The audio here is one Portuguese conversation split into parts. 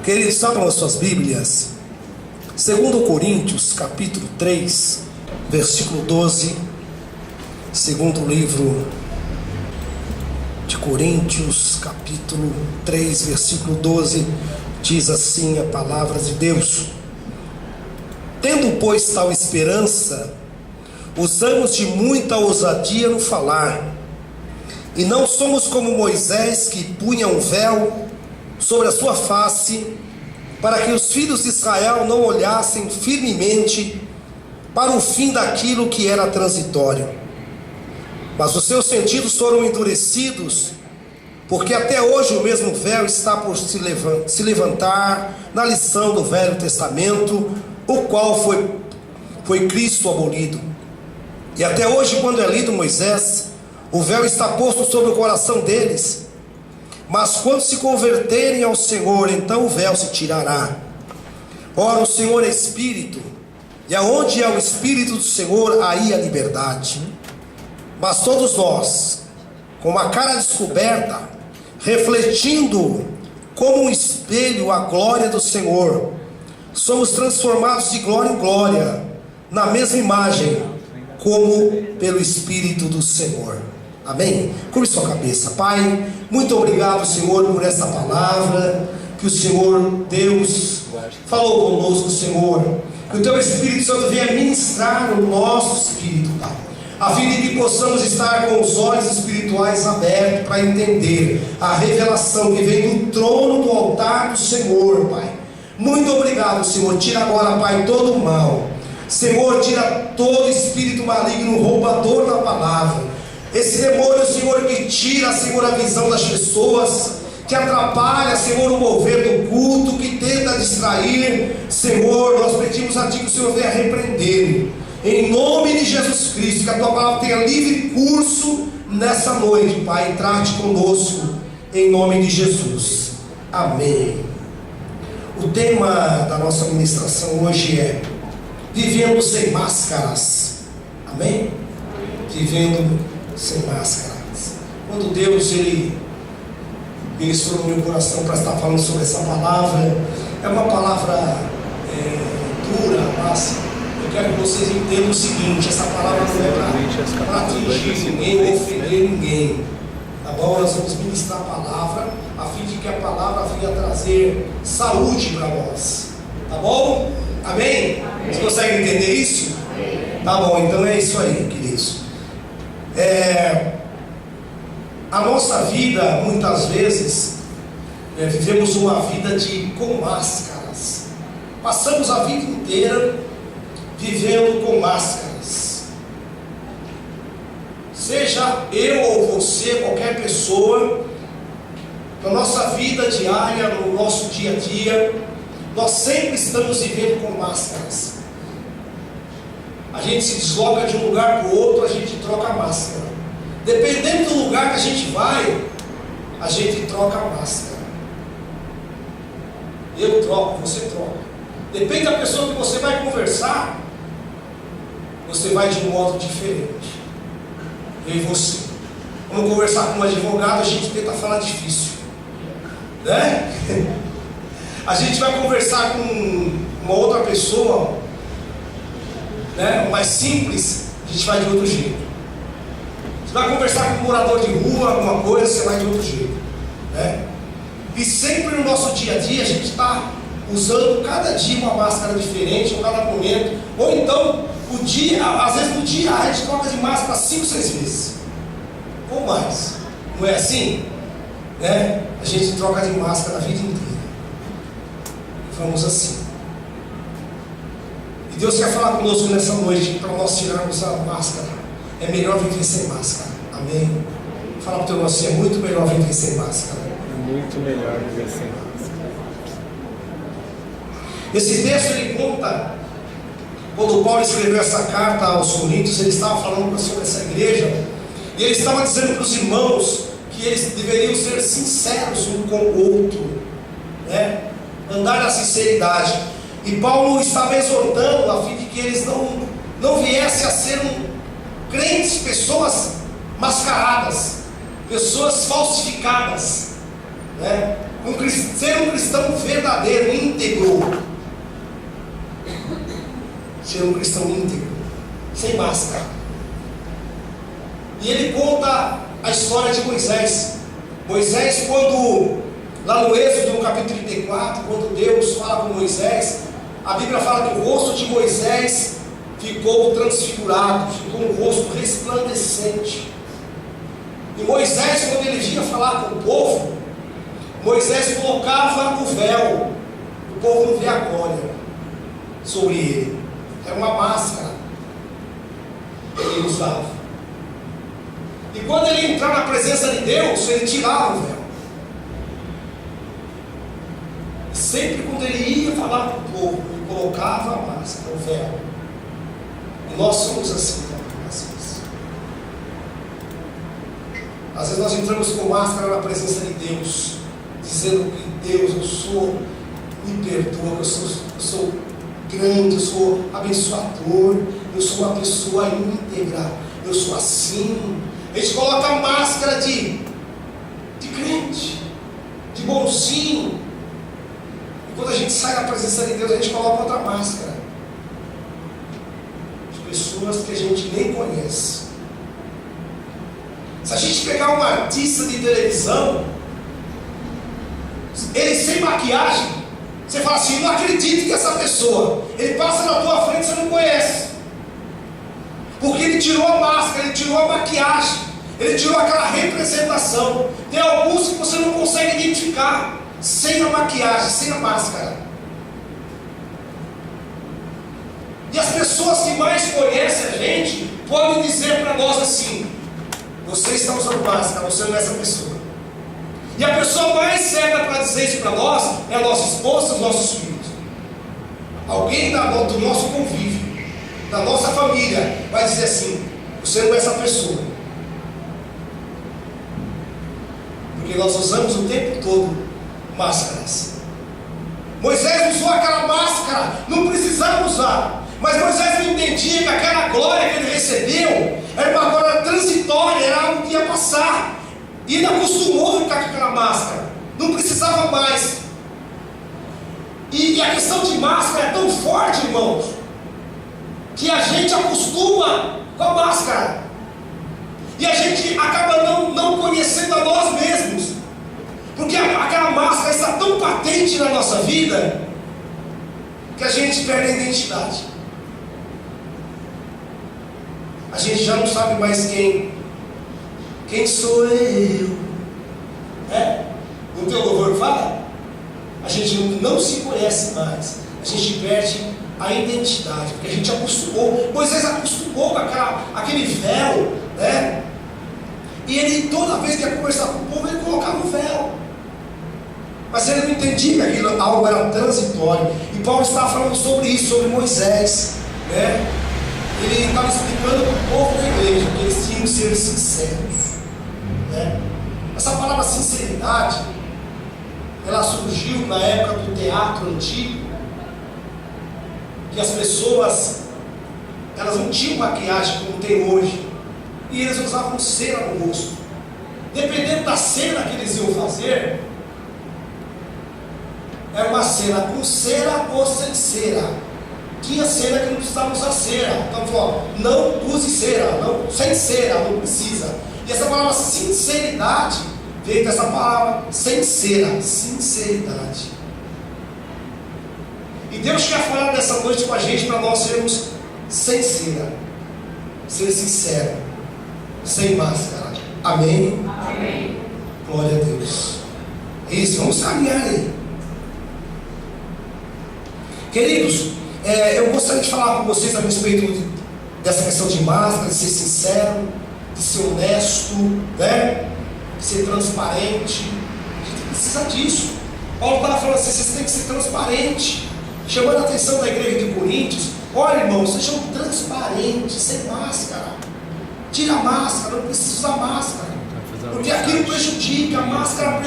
Queridos, abram as suas Bíblias, 2 Coríntios, capítulo 3, versículo 12, segundo livro de Coríntios, capítulo 3, versículo 12, diz assim a palavra de Deus: Tendo, pois, tal esperança, usamos de muita ousadia no falar, e não somos como Moisés, que punha um véu sobre a sua face, para que os filhos de Israel não olhassem firmemente para o fim daquilo que era transitório. Mas os seus sentidos foram endurecidos, porque até hoje o mesmo véu está por se levantar na lição do Velho Testamento, o qual foi Cristo abolido. E até hoje, quando é lido Moisés, o véu está posto sobre o coração deles. Mas quando se converterem ao Senhor, então o véu se tirará. Ora, o Senhor é Espírito, e aonde é o Espírito do Senhor, aí a liberdade. Mas todos nós, com a cara descoberta, refletindo como um espelho a glória do Senhor, somos transformados de glória em glória, na mesma imagem, como pelo Espírito do Senhor. Amém? Curve sua cabeça. Pai, muito obrigado, Senhor, por essa palavra que o Senhor Deus falou conosco, Senhor. Que o Teu Espírito Santo venha ministrar no nosso espírito, Pai, a fim de que possamos estar com os olhos espirituais abertos para entender a revelação que vem do trono do altar do Senhor, Pai. Muito obrigado, Senhor. Tira agora, Pai, todo o mal. Senhor, tira todo espírito maligno, roubador da palavra. Esse demônio, Senhor, que tira, Senhor, a visão das pessoas, que atrapalha, Senhor, o mover do culto, que tenta distrair, Senhor, nós pedimos a Ti que o Senhor venha repreender, em nome de Jesus Cristo, que a Tua palavra tenha livre curso nessa noite, Pai. Trate conosco, em nome de Jesus. Amém. O tema da nossa ministração hoje é Vivendo sem Máscaras. Amém? Vivendo sem máscaras. Quando Deus ele ministrou no meu coração para estar falando sobre essa palavra, é uma palavra dura, mas eu quero que vocês entendam o seguinte: essa palavra não é para atingir ninguém ou ofender ninguém, tá bom? Nós vamos ministrar a palavra a fim de que a palavra venha trazer saúde para nós, tá bom? Amém? Vocês conseguem entender isso? Tá bom, então é isso aí, queridos. A nossa vida, muitas vezes, vivemos uma vida com máscaras. Passamos a vida inteira vivendo com máscaras. Seja eu ou você, qualquer pessoa, na nossa vida diária, no nosso dia a dia, nós sempre estamos vivendo com máscaras. A gente se desloca de um lugar para o outro, a gente troca a máscara. Dependendo do lugar que a gente vai, a gente troca a máscara. Eu troco, você troca. Depende da pessoa que você vai conversar, você vai de um modo diferente. Eu e você. Vamos conversar com um advogado, a gente tenta falar difícil, né? A gente vai conversar com uma outra pessoa, né, mais simples, a gente vai de outro jeito. Você vai conversar com um morador de rua, alguma coisa, você vai de outro jeito, né? E sempre no nosso dia a dia a gente está usando cada dia uma máscara diferente, ou cada momento, ou então o dia, às vezes no dia a gente troca de máscara 5, 6 vezes ou mais, não é assim? Né? A gente troca de máscara a vida inteira. Vamos assim. E Deus quer falar conosco nessa noite, para nós tirarmos a máscara. É melhor viver sem máscara. Amém? Fala para o teu irmão assim: é muito melhor viver sem máscara. É muito melhor viver sem máscara. Esse texto ele conta, quando Paulo escreveu essa carta aos Coríntios, ele estava falando sobre essa igreja, e ele estava dizendo para os irmãos que eles deveriam ser sinceros um com o outro, né? Andar na sinceridade. E Paulo estava exortando a fim de que eles não viessem a ser crentes, pessoas mascaradas, pessoas falsificadas, né? Ser um cristão verdadeiro, íntegro. Ser um cristão íntegro, sem máscara. E ele conta a história de Moisés. Moisés, quando, lá no Êxodo, no capítulo 34, quando Deus fala com Moisés, a Bíblia fala que o rosto de Moisés ficou transfigurado, ficou um rosto resplandecente. E Moisés, quando ele vinha falar com o povo, Moisés colocava o véu, o povo não vê a glória sobre ele, era uma máscara que ele usava. E quando ele entrava na presença de Deus, ele tirava o véu. E sempre quando ele ia falar com o povo, ele colocava a máscara, o véu. E nós somos assim também, às vezes. Às vezes nós entramos com máscara na presença de Deus, dizendo que Deus, eu sou, me perdoa, eu sou grande, eu sou abençoador, eu sou uma pessoa íntegra, eu sou assim. A gente coloca a máscara de crente, de bonzinho. E quando a gente sai da presença de Deus, a gente coloca outra máscara. De pessoas que a gente nem conhece. Se a gente pegar um artista de televisão, ele sem maquiagem, você fala assim, não acredito que essa pessoa, ele passa na tua frente e você não conhece. Porque ele tirou a máscara, ele tirou a maquiagem, ele tirou aquela representação. Tem alguns que você não consegue identificar sem a maquiagem, sem a máscara. E as pessoas que mais conhecem a gente podem dizer para nós assim: você está usando máscara, você não é essa pessoa. E a pessoa mais certa para dizer isso para nós é a nossa esposa, os nossos filhos. Alguém do nosso convívio, da nossa família, vai dizer assim: você não é essa pessoa. Porque nós usamos o tempo todo máscaras. Moisés usou aquela máscara, não precisava usar. Mas Moisés não entendia que aquela glória que ele recebeu era uma glória transitória, era algo que ia passar. E ele acostumou a ficar com aquela máscara, não precisava mais. E a questão de máscara é tão forte, irmãos, que a gente acostuma com a máscara. E a gente acaba não conhecendo a nós mesmos. Porque aquela máscara está tão patente na nossa vida, que a gente perde a identidade. A gente já não sabe mais quem sou eu. No teu louvor fala? A gente não se conhece mais. A gente perde a identidade, porque a gente acostumou. Moisés acostumou com aquele véu, né? E ele, toda vez que ia conversar com o povo, ele colocava o véu. Mas ele não entendia que aquilo algo era transitório. E Paulo estava falando sobre isso, sobre Moisés, né? Ele estava explicando para o povo da igreja que eles tinham que ser sinceros, né? Essa palavra sinceridade, ela surgiu na época do teatro antigo, que as pessoas, elas não tinham maquiagem como tem hoje, e eles usavam cera no rosto. Dependendo da cena que eles iam fazer, era uma cena com cera ou sem cera. Tinha cera que não precisava usar cera. Então falou, não use cera, não, sem cera, não precisa. E essa palavra sinceridade veio dessa palavra sem cera, sinceridade. E Deus quer falar nessa noite com a gente para nós sermos sem cera, ser sincero, sem máscara. Amém? Amém. Glória a Deus. É isso, vamos caminhar aí. Queridos, eu gostaria de falar com vocês a respeito dessa questão de máscara, de ser sincero, de ser honesto, né? De ser transparente. A gente precisa disso. Paulo estava falando assim: vocês têm que ser transparentes, chamando a atenção da igreja de Coríntios. Olha, irmãos, sejam transparentes, sem máscara. Tira a máscara, não precisa usar máscara, porque aquilo prejudica, a máscara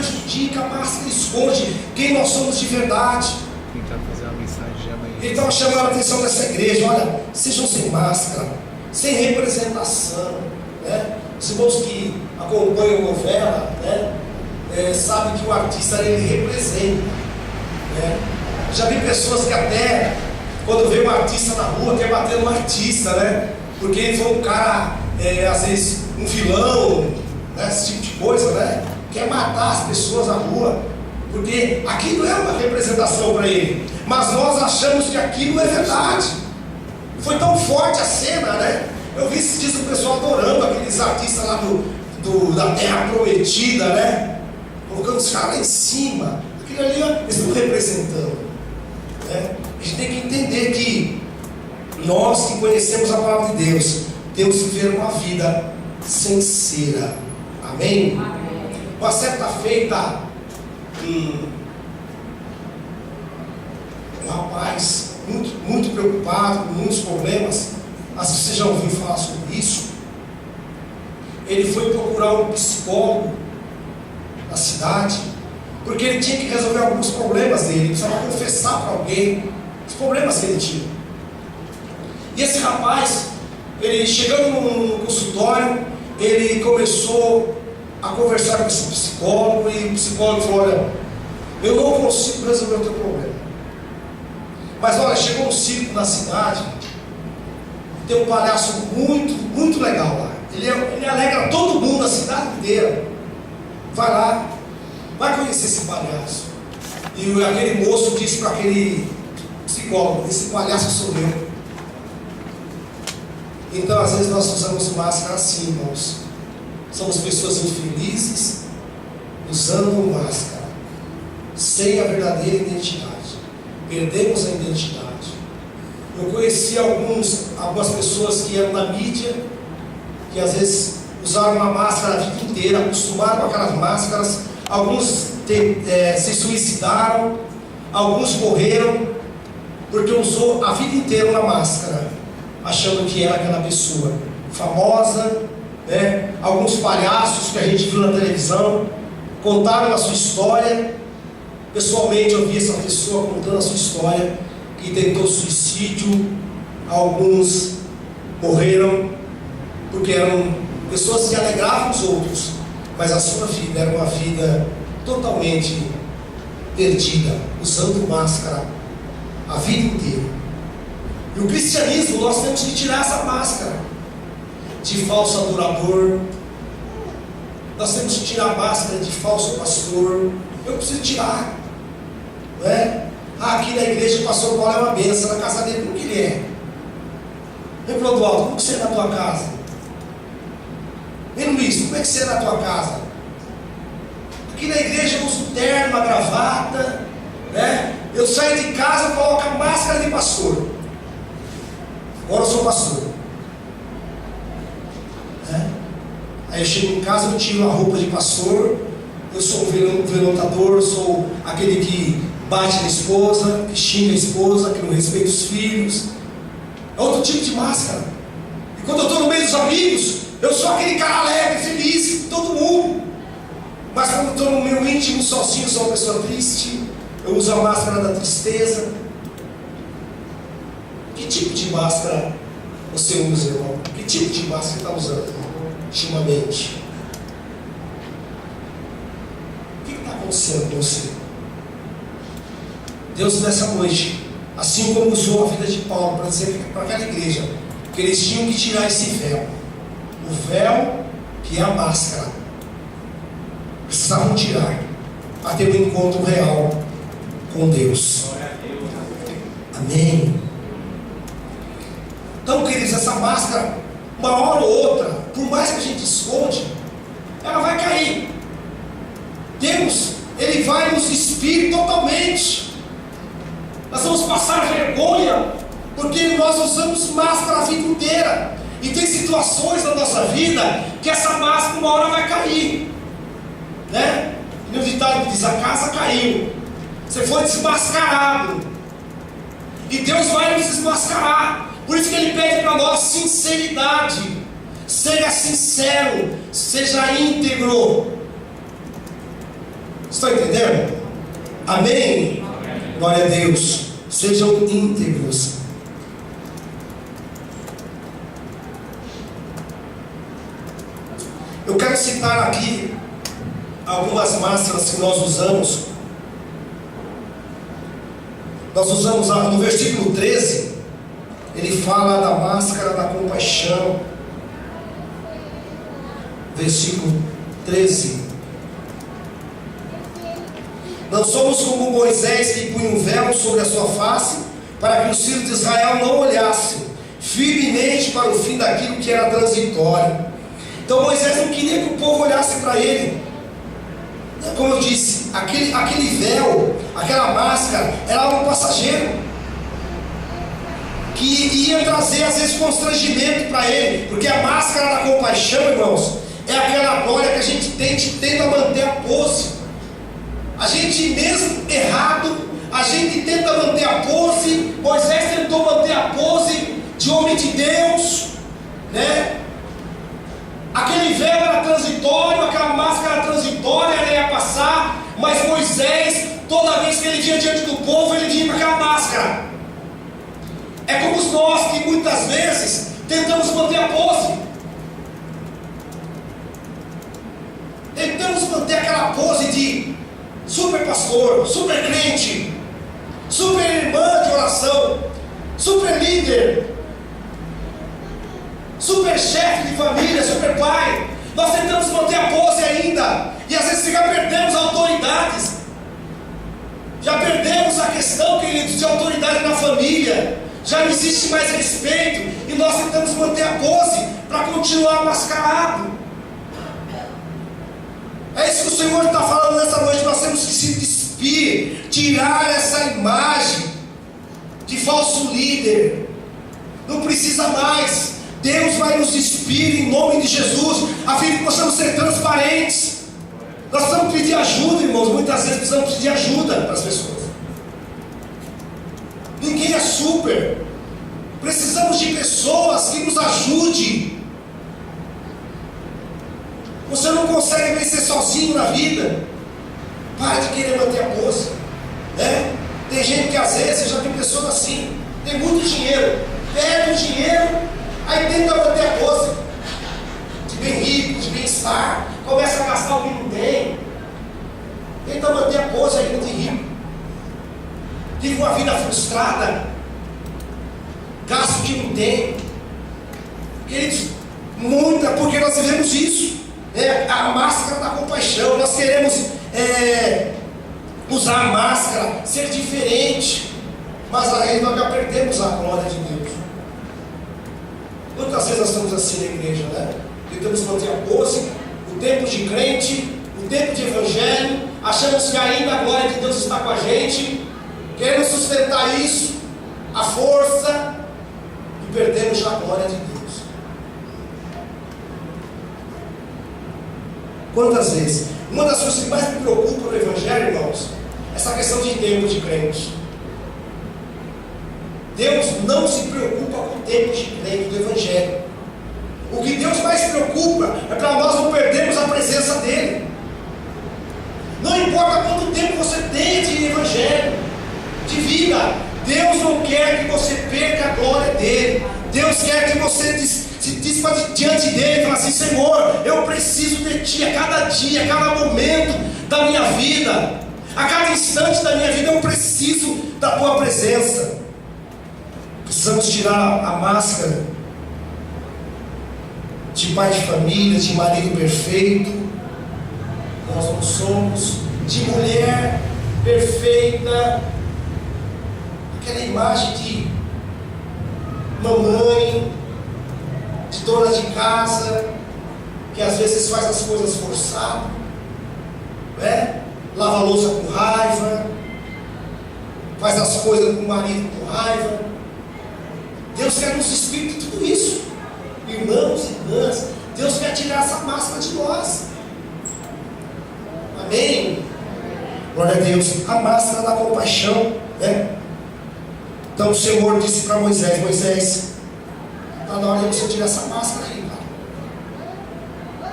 esconde quem nós somos de verdade. Tentar fazer uma mensagem de amanhã. Ele estava chamando a atenção dessa igreja: olha, sejam sem máscara, sem representação, né? Os irmãos que acompanham a novela, né? sabe que o artista ele representa, né? Já vi pessoas que até quando vê um artista na rua quer bater no artista, né? Porque ele foi um cara, às vezes um vilão, né? Esse tipo de coisa, né? Quer matar as pessoas na rua, porque aquilo é uma representação para ele. Mas nós achamos que aquilo é verdade. Foi tão forte a cena, né? Eu vi esses dias o pessoal adorando aqueles artistas lá da Terra Prometida, né? Colocando os caras lá em cima. Aquilo ali, eles estão representando, né? A gente tem que entender que nós que conhecemos a palavra de Deus, temos que viver uma vida sincera. Amém? Uma certa feita, um rapaz muito preocupado, com muitos problemas, mas você já ouviu falar sobre isso? Ele foi procurar um psicólogo na cidade, porque ele tinha que resolver alguns problemas dele, ele precisava confessar para alguém os problemas que ele tinha. E esse rapaz, ele chegando no consultório, ele começou a conversar com esse psicólogo, e o psicólogo falou: olha, eu não consigo resolver o teu problema, mas olha, chegou um circo na cidade, tem um palhaço muito legal lá, ele alegra todo mundo, a cidade inteira. Vai lá, vai conhecer esse palhaço. E aquele moço disse para aquele psicólogo: esse palhaço sou eu. Então às vezes nós usamos máscara assim, irmãos. Somos pessoas infelizes usando máscara, sem a verdadeira identidade. Perdemos a identidade. Eu conheci algumas pessoas que eram na mídia, que às vezes usaram uma máscara a vida inteira, acostumaram com aquelas máscaras. Alguns se suicidaram, alguns morreram, porque usou a vida inteira uma máscara, achando que era aquela pessoa famosa, né? Alguns palhaços que a gente viu na televisão contaram a sua história. Pessoalmente eu vi essa pessoa contando a sua história, que tentou suicídio. Alguns morreram porque eram pessoas que alegravam os outros, mas a sua vida era uma vida totalmente perdida, usando máscara a vida inteira. E o cristianismo, nós temos que tirar essa máscara de falso adorador. Nós temos que tirar a máscara de falso pastor. Eu preciso tirar, não é? Aqui na igreja o pastor Paulo é uma bênção, na casa dele como que ele é? Vem Clodoaldo, como que você é na tua casa? Vem Luiz, como é que você é na tua casa? Aqui na igreja eu uso terno, uma gravata, né? Eu saio de casa e coloco a máscara de pastor. Agora eu sou pastor, né? Aí eu chego em casa, eu tiro a roupa de pastor. Eu sou um violentador, sou aquele que bate na esposa, que xinga a esposa, que não respeita os filhos. É outro tipo de máscara. E quando eu estou no meio dos amigos, eu sou aquele cara alegre, feliz, com todo mundo. Mas quando eu estou no meu íntimo, sozinho, sou uma pessoa triste. Eu uso a máscara da tristeza. Que tipo de máscara você usa, irmão? Que tipo de máscara você está usando ultimamente? O que está acontecendo com você? Deus nessa noite, assim como usou a vida de Paulo para dizer para aquela igreja que eles tinham que tirar esse véu, o véu que é a máscara, precisavam tirar para ter um encontro real com Deus. Amém. Então, queridos, essa máscara, uma hora ou outra, por mais que a gente esconde, ela vai cair. Deus, Ele vai nos despir totalmente. Nós vamos passar vergonha, porque nós usamos máscara a vida inteira. E tem situações na nossa vida que essa máscara uma hora vai cair, né? E no ditado que diz: a casa caiu, você foi desmascarado, e Deus vai nos desmascarar. Por isso que Ele pede para nós sinceridade. Seja sincero, seja íntegro. Estão entendendo? Amém? Glória a Deus. Sejam íntegros. Eu quero citar aqui algumas máscaras que nós usamos. Nós usamos no versículo 13, ele fala da máscara da compaixão. Versículo 13: não somos como Moisés, que punha um véu sobre a sua face, para que os filhos de Israel não olhassem firmemente para o fim daquilo que era transitório. Então Moisés não queria que o povo olhasse para ele. Como eu disse, aquele véu, aquela máscara, era algo passageiro, que ia trazer às vezes constrangimento para ele, porque a máscara da compaixão, irmãos, é aquela glória que a gente tenta manter a pose. A gente mesmo errado, a gente tenta manter a pose. Moisés tentou manter a pose de homem de Deus, né? Aquele véu era transitório, aquela máscara era transitória, ela ia passar, mas Moisés, toda vez que ele vinha diante do povo, ele vinha com aquela máscara. É como nós que muitas vezes tentamos manter a pose, tentamos manter aquela pose de super pastor, super crente, super irmã de oração, super líder, super chefe de família, super pai. Nós tentamos manter a pose ainda, e às vezes já perdemos autoridades, já perdemos a questão, queridos, de autoridade na família, já não existe mais respeito, e nós tentamos manter a pose para continuar mascarado. É isso que o Senhor está falando nessa noite. Nós temos que se despir, tirar essa imagem de falso líder. Não precisa mais. Deus vai nos despir em nome de Jesus, a fim de que possamos ser transparentes. Nós precisamos pedir ajuda, irmãos. Muitas vezes precisamos pedir ajuda para as pessoas. Ninguém é super. Precisamos de pessoas que nos ajudem. Você não consegue vencer sozinho na vida. Para de querer manter a pose, né? Tem gente que às vezes, já tem pessoas assim, tem muito dinheiro, perde o dinheiro, aí tenta manter a pose de bem rico, de bem-estar, começa a gastar o que não tem, tenta manter a pose ainda de rico, vive uma vida frustrada, gasta o que não tem. Queridos, muita, porque nós vivemos isso. A máscara da compaixão. Nós queremos usar a máscara, ser diferente, mas aí nós já perdemos a glória de Deus. Quantas vezes nós estamos assim na igreja, né? Tentamos manter a pose, o tempo de crente, o tempo de evangelho, achamos que ainda a glória de Deus está com a gente, queremos sustentar isso, a força, e perdemos já a glória de Deus. Quantas vezes? Uma das coisas que mais me preocupa no Evangelho, irmãos, é essa questão de tempo de crente. Deus não se preocupa com o tempo de crente do Evangelho. O que Deus mais se preocupa é para nós não perdermos a presença dEle. Não importa quanto tempo você tem de Evangelho, de vida, Deus não quer que você perca a glória dEle. Deus quer que você se dispa diante dele e fala assim: Senhor, eu preciso de Ti a cada dia, a cada momento da minha vida, a cada instante da minha vida eu preciso da Tua presença. Precisamos tirar a máscara de pai de família, de marido perfeito, nós não somos, de mulher perfeita, aquela imagem de mamãe, de dona de casa, que às vezes faz as coisas forçado, né? Lava a louça com raiva, faz as coisas com o marido com raiva. Deus quer nos despir de tudo isso, irmãos e irmãs. Deus quer tirar essa máscara de nós. Amém? Glória a Deus. A máscara da compaixão, né? Então o Senhor disse para Moisés: Moisés, está na hora de você tirar essa máscara aí, cara.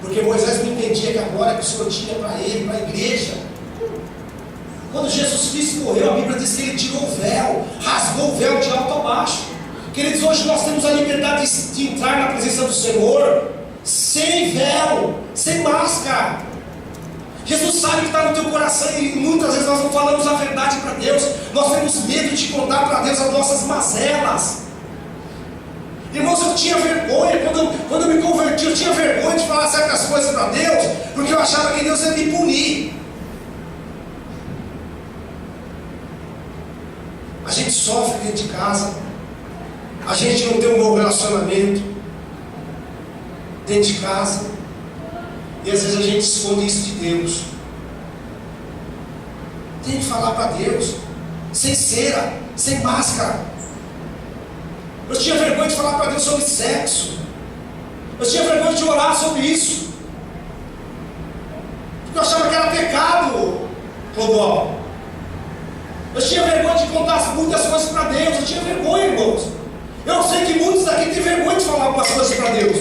Porque Moisés não entendia que a glória que o Senhor tinha para ele, para a igreja. Quando Jesus Cristo morreu, a Bíblia diz que ele tirou o véu, rasgou o véu de alto a baixo. Queridos, hoje nós temos a liberdade de entrar na presença do Senhor sem véu, sem sem máscara. Jesus sabe que está no teu coração e muitas vezes nós não falamos a verdade para Deus. Nós temos medo de contar para Deus as nossas mazelas. Irmãos, eu tinha vergonha, quando eu me converti, eu tinha vergonha de falar certas coisas para Deus, porque eu achava que Deus ia me punir. A gente sofre dentro de casa, a gente não tem um bom relacionamento dentro de casa, e às vezes a gente esconde isso de Deus. Tem que falar para Deus, sem cera, sem máscara. Eu tinha vergonha de falar para Deus sobre sexo, eu tinha vergonha de orar sobre isso, porque eu achava que era pecado, Clodó. Eu tinha vergonha de contar muitas coisas para Deus, eu tinha vergonha, irmãos. Eu sei que muitos daqui têm vergonha de falar algumas coisas para Deus.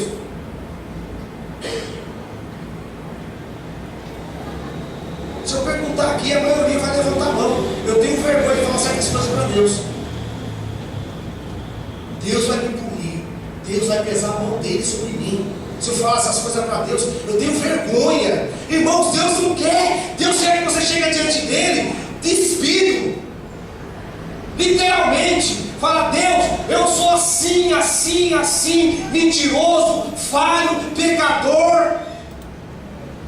Se eu perguntar aqui, a maioria vai levantar a mão. Eu tenho vergonha de falar certas coisas para Deus. Deus vai me punir, Deus vai pesar a mão dele sobre mim. Se eu falar essas coisas para Deus, eu tenho vergonha. Irmãos, Deus não quer. Deus quer que você chegue diante dele despido, literalmente. Fala: Deus, eu sou assim, assim, assim, mentiroso, falho, pecador.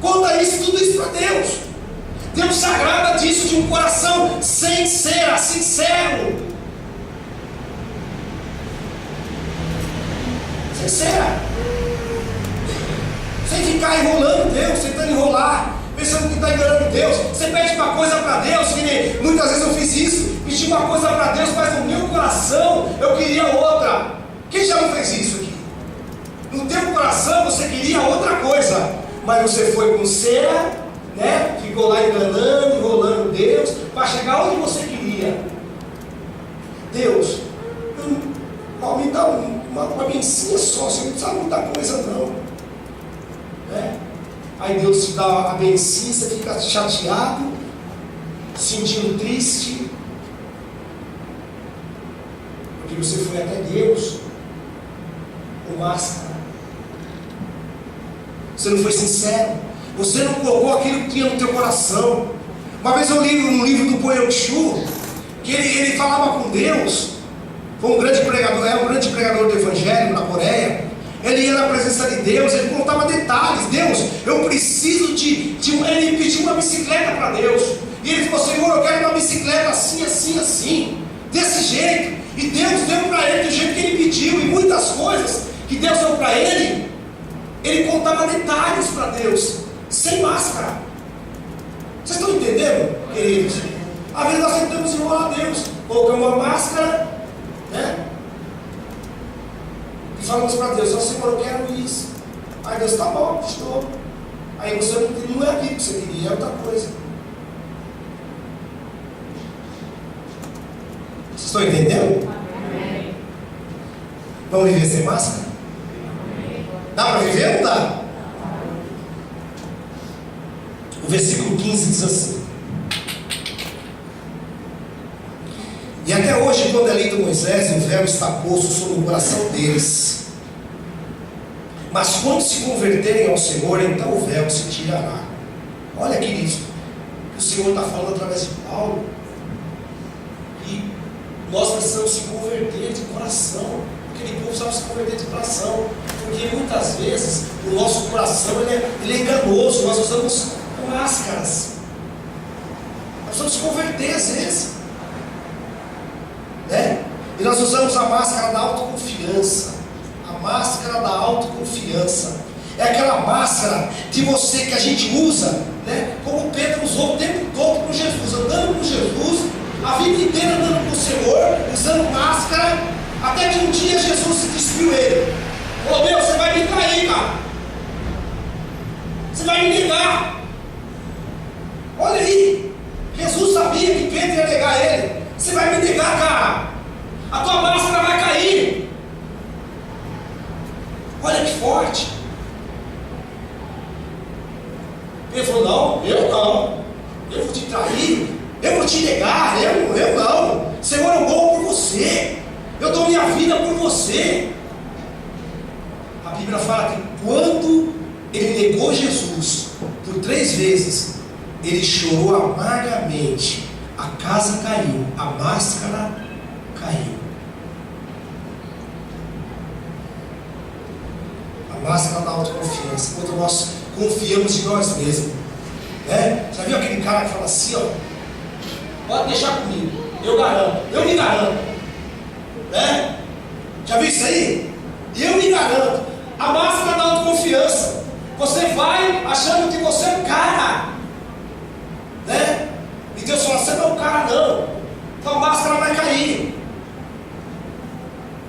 Conta isso, tudo isso para Deus. Deus se agrada disso, de um coração sincero, sincero. Sincera, sem ficar enrolando Deus, tentando enrolar, pensando que está enganando Deus. Você pede uma coisa para Deus, que nem, muitas vezes eu fiz isso, pedi uma coisa para Deus, mas no meu coração eu queria outra. Quem já não fez isso aqui? No teu coração você queria outra coisa, mas você foi com cera, né? Ficou lá enganando, enrolando Deus, para chegar onde você queria. Deus, me dá uma bencinha só, você não precisa muita coisa não, né? Aí Deus te dá a bencinha, você fica chateado, sentindo triste, porque você foi até Deus com máscara. Você não foi sincero, você não colocou aquilo que tinha no teu coração. Uma vez eu li um livro do Poyo Chu, que ele falava com Deus. Foi um grande pregador, é um grande pregador do evangelho na Coreia. Ele ia na presença de Deus, ele contava detalhes. Deus, eu preciso ele pediu uma bicicleta para Deus. E ele falou: Senhor, eu quero uma bicicleta assim, assim, assim, desse jeito. E Deus deu para ele do jeito que ele pediu. E muitas coisas que Deus deu para ele, ele contava detalhes para Deus, sem máscara. Vocês estão entendendo, queridos? Às vezes nós tentamos enrolar Deus, colocamos uma máscara, né? E falamos para Deus: ó Senhor, eu quero isso. Aí Deus: tá bom, estou. Aí você não é aquilo que você queria, é outra coisa. Vocês estão entendendo? Amém. Vamos viver sem máscara? Dá para viver ou não dá? O versículo 15 diz assim: e até hoje, quando é lido Moisés, o véu está posto sobre o coração deles. Mas quando se converterem ao Senhor, então o véu se tirará. Olha, queridos, o Senhor está falando através de Paulo, que nós precisamos se converter de coração. Aquele povo precisava se converter de coração, porque muitas vezes o nosso coração ele é enganoso. Nós usamos máscaras. Nós precisamos se converter às vezes, né? E nós usamos a máscara da autoconfiança. A máscara da autoconfiança é aquela máscara de você que a gente usa, né? Como Pedro usou o tempo todo com Jesus, andando com Jesus, a vida inteira andando com o Senhor, usando máscara, até que um dia Jesus se despiu ele. Ô Deus, você vai me trair, cara. Você vai me negar. Olha aí, Jesus sabia que Pedro ia negar ele. Você vai me negar, cara. A tua máscara vai cair. Olha que forte. Ele falou: não, eu não. Eu vou te trair, eu vou te negar, eu não. Senhor, eu morro por você. Eu dou minha vida por você. A Bíblia fala que quando ele negou Jesus por 3 vezes, ele chorou amargamente, a casa caiu, a máscara caiu. A máscara da autoconfiança, quando nós confiamos em nós mesmos, né? Já viu aquele cara que fala assim, ó, pode deixar comigo, eu garanto, eu me garanto, né? Já viu isso aí? Eu me garanto. A máscara da autoconfiança. Você vai achando que você é o cara, né? E Deus fala, você não é o cara não. Então a máscara vai cair.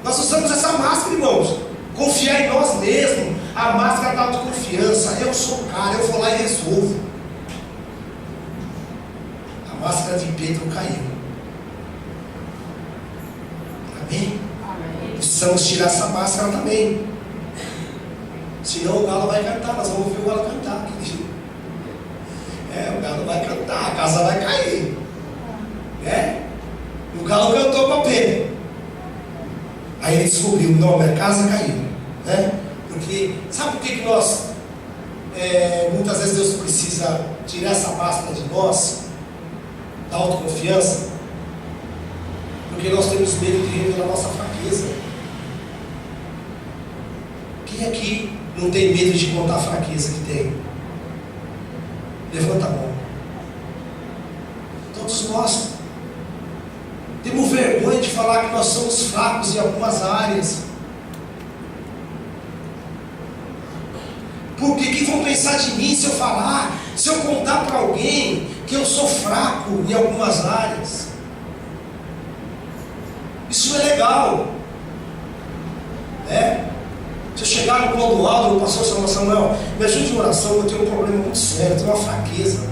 Nós usamos essa máscara, irmãos. Confiar em nós mesmos. A máscara da autoconfiança. Eu sou o cara, eu vou lá e resolvo. A máscara de Pedro caiu. Amém? Precisamos tirar essa máscara também. Senão o galo vai cantar. Nós vamos ouvir o galo cantar. O galo vai cantar, a casa vai cair. O galo cantou para Pedro. Aí ele descobriu, não, minha casa caiu. Porque, sabe por que nós, muitas vezes Deus precisa tirar essa máscara de nós, da autoconfiança? Porque nós temos medo de revelar a nossa fraqueza. Quem aqui não tem medo de contar a fraqueza que tem? Levanta a mão. Todos nós temos vergonha de falar que nós somos fracos em algumas áreas. Por que vão pensar de mim se eu falar, se eu contar para alguém que eu sou fraco em algumas áreas? Isso é legal, Se eu chegar no Clodoaldo, o pastor Samuel, me ajude em oração, eu tenho um problema muito sério, eu tenho uma fraqueza.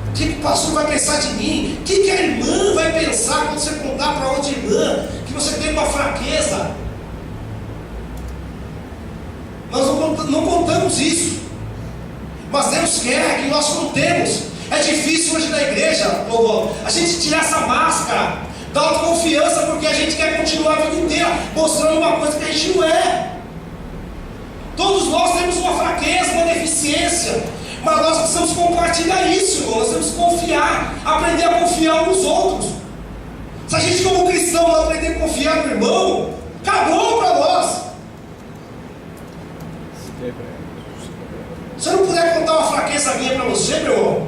O que o pastor vai pensar de mim? O que a irmã vai pensar quando você contar para outra irmã que você tem uma fraqueza? Nós não contamos isso, mas Deus quer que nós contemos. É difícil hoje na igreja, a gente tirar essa máscara da autoconfiança, porque a gente quer continuar a vida inteira mostrando uma coisa que a gente não é. Todos nós temos uma fraqueza, uma deficiência, mas nós precisamos compartilhar isso, irmão. Nós temos que confiar, aprender a confiar uns nos outros. Se a gente como cristão não aprender a confiar no irmão, acabou para nós. Se eu não puder contar uma fraqueza minha para você, meu irmão,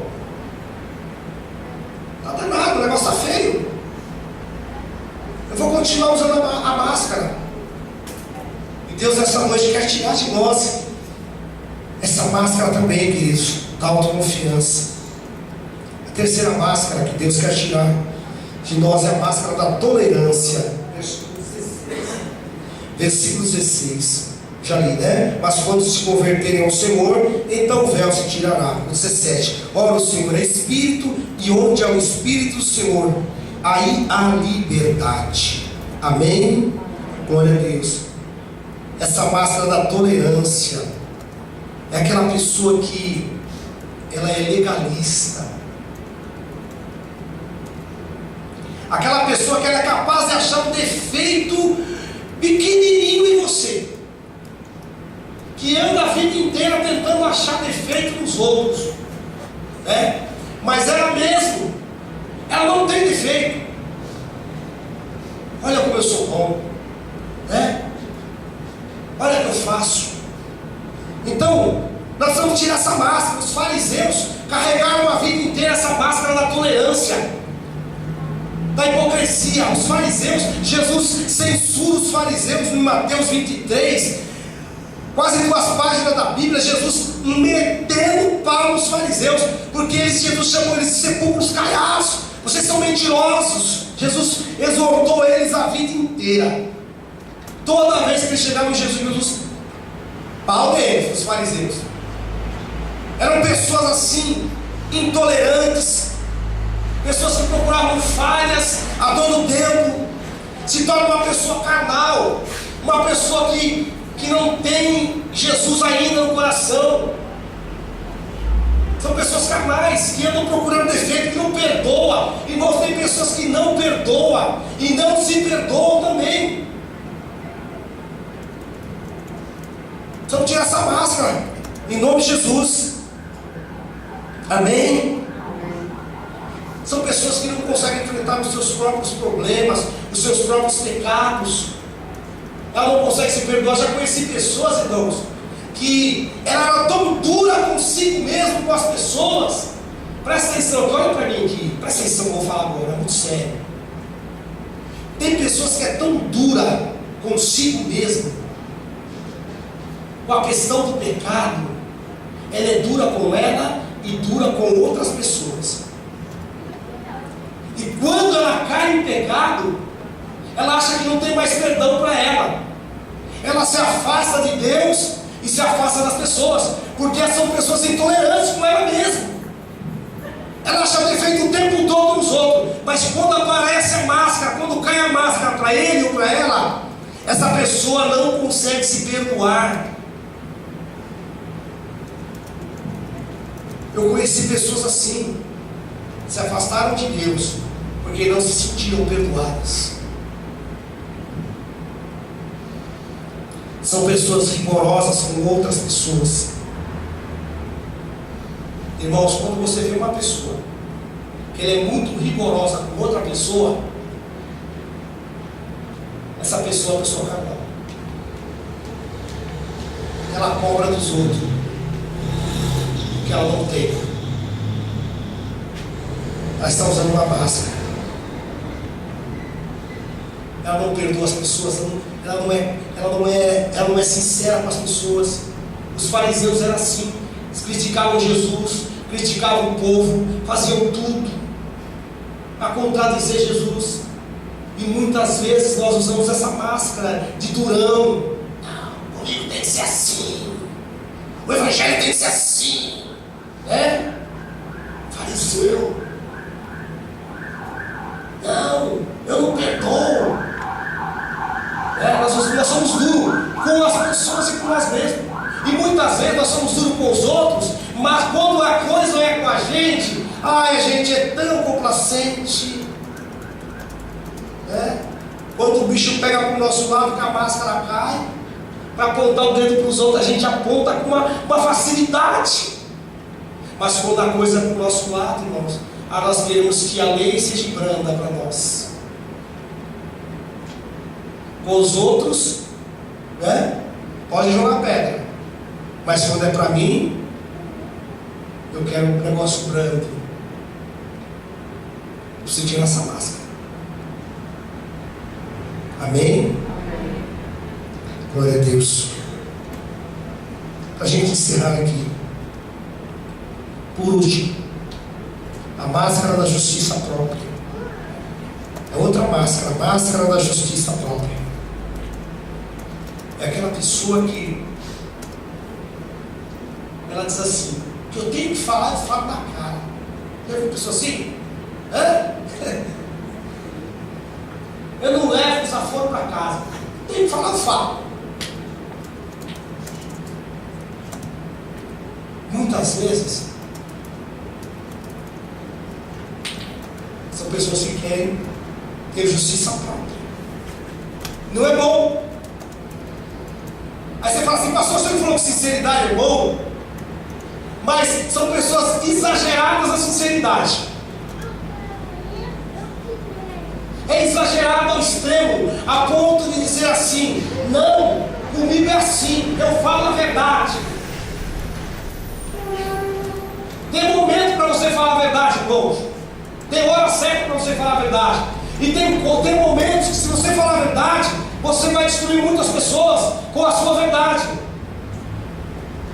tá danado, o negócio está feio. Eu vou continuar usando a máscara. E Deus essa noite quer tirar de nós essa máscara também, queridos, da autoconfiança. A terceira máscara que Deus quer tirar de nós é a máscara da tolerância. Versículo 16. Já li, Mas quando se converterem ao Senhor, então o véu se tirará. 17. Ora, o Senhor é Espírito, e onde há o Espírito do Senhor, aí há liberdade. Amém? Glória a Deus. Essa máscara da tolerância é aquela pessoa que ela é legalista. Aquela pessoa que ela é capaz de achar um defeito pequenininho em você, que anda a vida inteira tentando achar defeito nos outros, mas ela mesmo, ela não tem defeito. Olha como eu sou bom, olha o que eu faço. Então, nós vamos tirar essa máscara. Os fariseus carregaram a vida inteira essa máscara da tolerância, da hipocrisia. Os fariseus, Jesus censura os fariseus em Mateus 23, quase 2 páginas da Bíblia, Jesus metendo pau nos fariseus, porque Jesus chamou eles de sepulcros caiados. Vocês são mentirosos. Jesus exortou eles a vida inteira. Toda vez que eles chegavam em Jesus, pau deles, os fariseus. Eram pessoas assim, intolerantes, pessoas que procuravam falhas a todo tempo. Se torna uma pessoa carnal, uma pessoa que não tem Jesus ainda no coração. São pessoas carnais, que andam procurando defeito, que não perdoa. E nós tem pessoas que não perdoam e não se perdoam também. Precisamos tirar essa máscara, em nome de Jesus. Amém? São pessoas que não conseguem enfrentar os seus próprios problemas, os seus próprios pecados. Ela não consegue se perdoar. Já conheci pessoas, irmãos, que ela era tão dura consigo mesmo, com as pessoas. Presta atenção, olha para mim aqui. Presta atenção, vou falar agora, é muito sério. Tem pessoas que é tão dura consigo mesmo, com a questão do pecado. Ela é dura com ela e dura com outras pessoas. E quando ela cai em pecado, ela acha que não tem mais perdão para ela. Ela se afasta de Deus e se afasta das pessoas, porque são pessoas intolerantes com ela mesma. Ela acha defeito o tempo todo nos outros, mas quando aparece a máscara, quando cai a máscara para ele ou para ela, essa pessoa não consegue se perdoar. Eu conheci pessoas assim, se afastaram de Deus porque não se sentiram perdoadas. São pessoas rigorosas com outras pessoas. Irmãos, quando você vê uma pessoa que ela é muito rigorosa com outra pessoa, essa pessoa é uma pessoa carnal. Ela cobra dos outros o que ela não tem. Ela está usando uma máscara. Ela não perdoa as pessoas, ela não é sincera com as pessoas. Os fariseus eram assim, eles criticavam Jesus, criticavam o povo, faziam tudo para contradizer Jesus. E muitas vezes nós usamos essa máscara de durão. Não, comigo tem que ser assim, o evangelho tem que ser assim, né? Fariseu, não, eu não perdoo. Nós somos duros com as pessoas e com nós mesmos. E muitas vezes nós somos duros com os outros, mas quando a coisa é com a gente é tão complacente. Quando o bicho pega para o nosso lado, que a máscara cai, para apontar o dedo para os outros, a gente aponta com uma facilidade. Mas quando a coisa é para o nosso lado, irmãos, nós queremos que a lei seja branda para nós. Com os outros, pode jogar pedra, mas quando é para mim, eu quero um negócio brando. Preciso tirar essa máscara. Amém? Glória a Deus. Para a gente encerrar aqui, por último, a máscara da justiça própria. É outra máscara, a máscara da justiça própria. É aquela pessoa que ela diz assim, que eu tenho que falar, eu falo na cara. Já viu uma pessoa assim? Eu não levo desaforo para casa. Eu tenho que falar, eu falo. Muitas vezes são pessoas que querem ter justiça própria. Não é bom. Aí você fala assim, pastor, você não falou que sinceridade é bom? Mas são pessoas exageradas na sinceridade. É exagerado ao extremo, a ponto de dizer assim, não, comigo é assim, eu falo a verdade. Tem momento para você falar a verdade, irmãos. Tem hora certa para você falar a verdade. E tem momentos que se você falar a verdade, você vai destruir muitas pessoas com a sua verdade.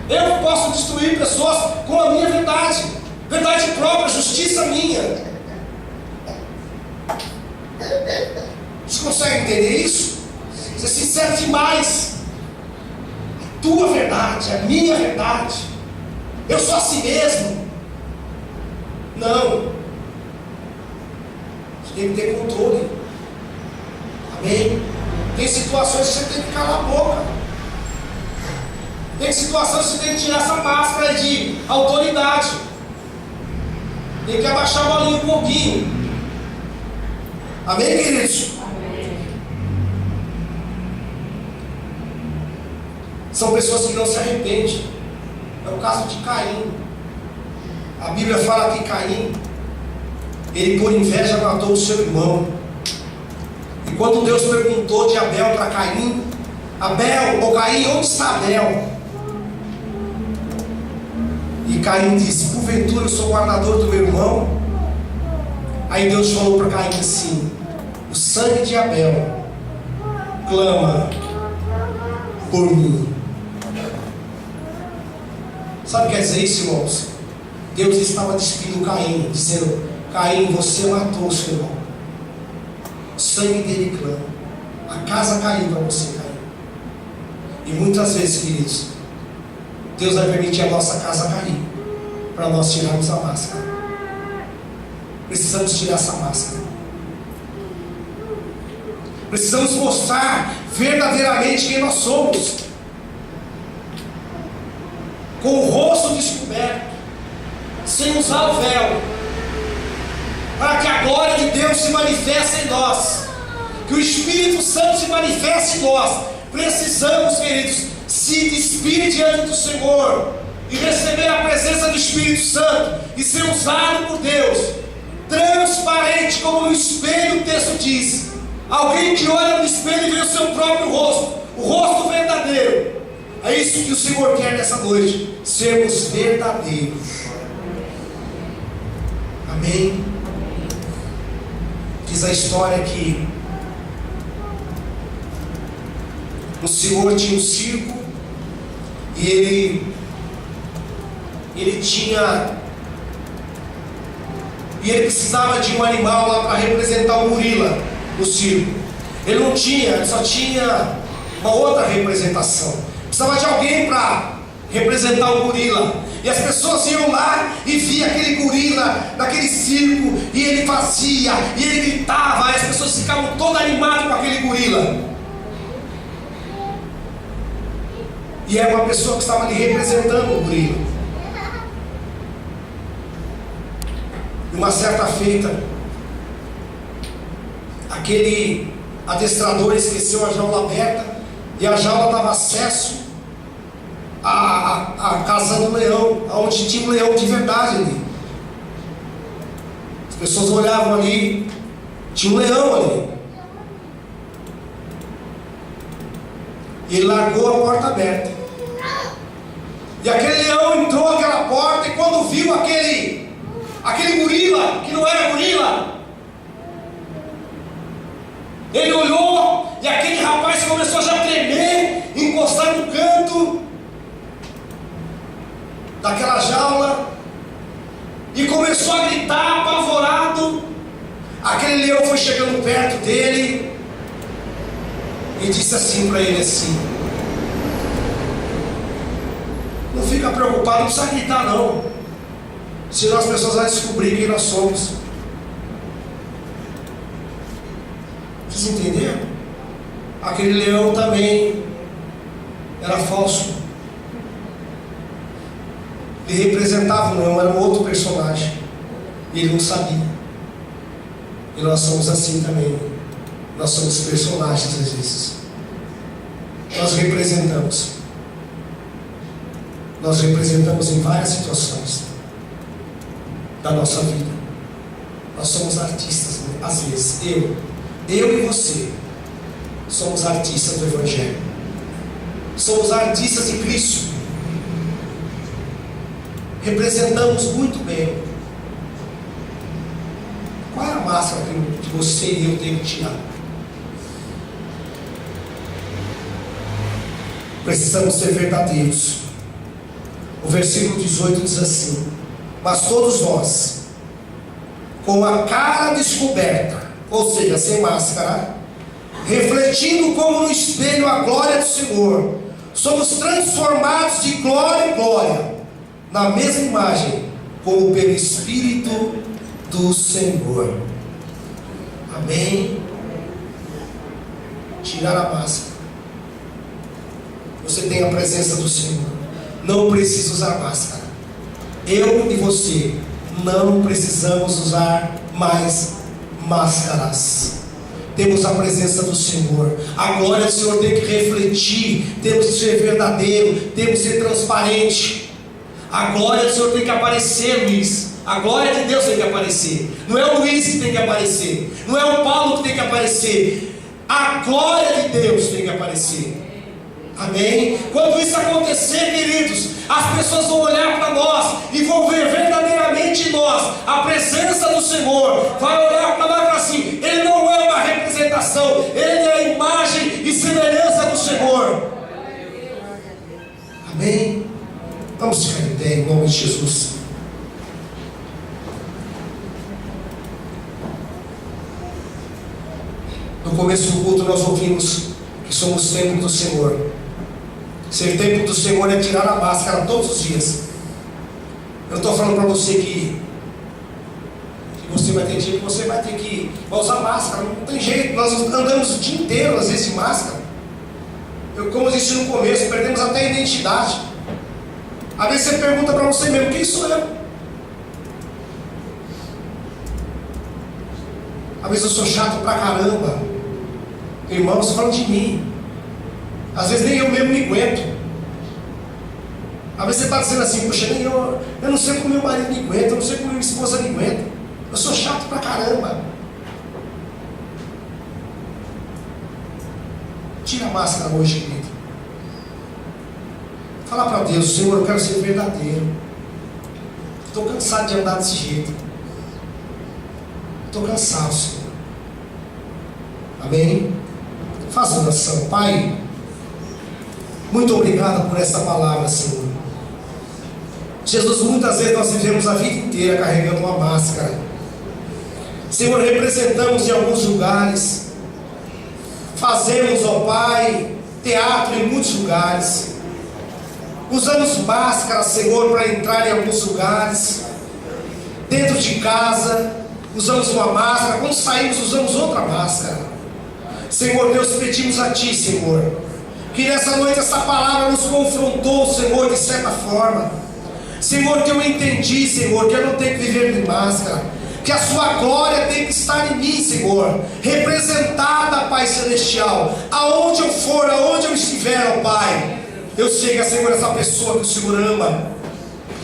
Eu posso destruir pessoas com a minha verdade. Verdade própria, justiça minha. Você consegue entender isso? Ser sincero demais. A tua verdade, a minha verdade. Eu sou assim mesmo. Não. Você tem que ter controle. Amém? Tem situações que você tem que calar a boca. Tem situações que você tem que tirar essa máscara de autoridade. Tem que abaixar a bolinha um pouquinho. Amém, queridos? Amém. São pessoas que não se arrependem. É o caso de Caim. A Bíblia fala que Caim, ele por inveja matou o seu irmão. E quando Deus perguntou de Abel para Caim, Abel, ou Caim, onde está Abel? E Caim disse, porventura eu sou guardador do meu irmão? Aí Deus falou para Caim assim, o sangue de Abel clama por mim. Sabe o que quer dizer isso, irmãos? Deus estava despindo Caim, dizendo, Caim, você matou o seu irmão. O sangue dele clama. A casa caiu para você, Caim. E muitas vezes, queridos, Deus vai permitir a nossa casa cair, para nós tirarmos a máscara. Precisamos tirar essa máscara. Precisamos mostrar verdadeiramente quem nós somos, com o rosto descoberto, sem usar o véu, para que a glória de Deus se manifeste em nós, que o Espírito Santo se manifeste em nós. Precisamos, queridos, se despir diante do Senhor e receber a presença do Espírito Santo e ser usado por Deus, transparente como no espelho. O texto diz, alguém que olha no espelho e vê o seu próprio rosto, o rosto verdadeiro. É isso que o Senhor quer nessa noite, sermos verdadeiros. Amém? Diz a história que o Senhor tinha um circo e ele precisava de um animal lá para representar o gorila no circo. Ele não tinha, ele só tinha uma outra representação. Precisava de alguém para representar o gorila. E as pessoas iam lá e via aquele gorila naquele circo, e ele fazia, e ele gritava, e as pessoas ficavam todas animadas com aquele gorila. E era uma pessoa que estava ali representando o gorila. E uma certa feita, aquele adestrador esqueceu a jaula aberta, e a jaula dava acesso à casa do leão, onde tinha um leão de verdade ali. As pessoas olhavam ali, tinha um leão ali. E ele largou a porta aberta. E aquele leão entrou naquela porta, e quando viu aquele gorila, que não era gorila, ele olhou, e aquele rapaz começou a já tremer, encostar no canto daquela jaula, e começou a gritar apavorado. Aquele leão foi chegando perto dele e disse assim para ele assim, não fica preocupado, não precisa gritar não, senão as pessoas vão descobrir quem nós somos. Vocês entenderam? Aquele leão também era falso. Ele representava o leão, era um outro personagem. E ele não sabia. E nós somos assim também. Nós somos personagens às vezes. Nós representamos. Nós representamos em várias situações da nossa vida. Nós somos artistas, né? Às vezes. Eu e você somos artistas do Evangelho. Somos artistas de Cristo. Representamos muito bem. Qual é a máscara que você e eu temos que tirar? Precisamos ser verdadeiros. O versículo 18 diz assim: mas todos nós, com a cara descoberta, ou seja, sem máscara, refletindo como no espelho a glória do Senhor, somos transformados de glória em glória, na mesma imagem, como pelo Espírito do Senhor. Amém? Tirar a máscara. Você tem a presença do Senhor, não precisa usar máscara. Eu e você não precisamos usar mais máscaras. temos a presença do Senhor. A glória do Senhor tem que refletir, temos que ser verdadeiro, temos que ser transparente. A glória do Senhor tem que aparecer, Luiz. A glória de Deus tem que aparecer. Não é o Luiz que tem que aparecer, não é o Paulo que tem que aparecer. A glória de Deus tem que aparecer. Amém? Quando isso acontecer, queridos, as pessoas vão olhar para nós e vão ver verdadeiramente em nós a presença do Senhor. Vai olhar para nós e falar assim: Ele não é uma representação, Ele é a imagem e semelhança do Senhor. Amém? Vamos ficar em pé em nome de Jesus. No começo do culto nós ouvimos que somos templo do Senhor. Ser templo do Senhor é tirar a máscara todos os dias. Eu estou falando para você que você vai ter dia que você vai ter que usar máscara. Não tem jeito, nós andamos o dia inteiro às vezes de máscara. Como eu disse no começo, perdemos até a identidade. Às vezes você pergunta para você mesmo: quem sou eu? Às vezes eu sou chato pra caramba. Irmãos, falam de mim. Às vezes nem eu mesmo me aguento. Às vezes você está dizendo assim: poxa, nem eu não sei como meu marido me aguenta, eu não sei como minha esposa me aguenta. Eu sou chato pra caramba. Tira a máscara hoje, querido. Fala para Deus: Senhor, eu quero ser verdadeiro. Estou cansado de andar desse jeito. Estou cansado, Senhor. Amém? Faça oração. Pai, muito obrigado por essa palavra, Senhor. Jesus, muitas vezes nós vivemos a vida inteira carregando uma máscara. Senhor, representamos em alguns lugares, fazemos, ó Pai, teatro em muitos lugares, usamos máscara, Senhor, para entrar em alguns lugares, dentro de casa usamos uma máscara, quando saímos usamos outra máscara. Senhor Deus, pedimos a Ti, Senhor, que nessa noite essa palavra nos confrontou, Senhor, de certa forma. Senhor, que eu entendi, Senhor, que eu não tenho que viver de máscara, que a Sua glória tem que estar em mim, Senhor, representada, Pai Celestial, aonde eu for, aonde eu estiver, ó Pai. Eu sei que, Senhor, essa pessoa que o Senhor ama,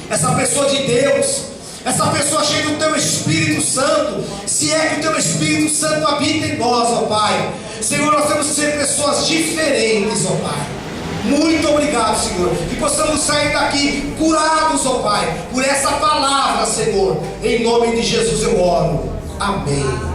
essa pessoa de Deus, essa pessoa cheia do Teu Espírito Santo, se é que o Teu Espírito Santo habita em nós, ó Pai. Senhor, nós temos que ser pessoas diferentes, ó Pai. Muito obrigado, Senhor, que possamos sair daqui curados, ó Pai, por essa palavra, Senhor. Em nome de Jesus eu oro. Amém.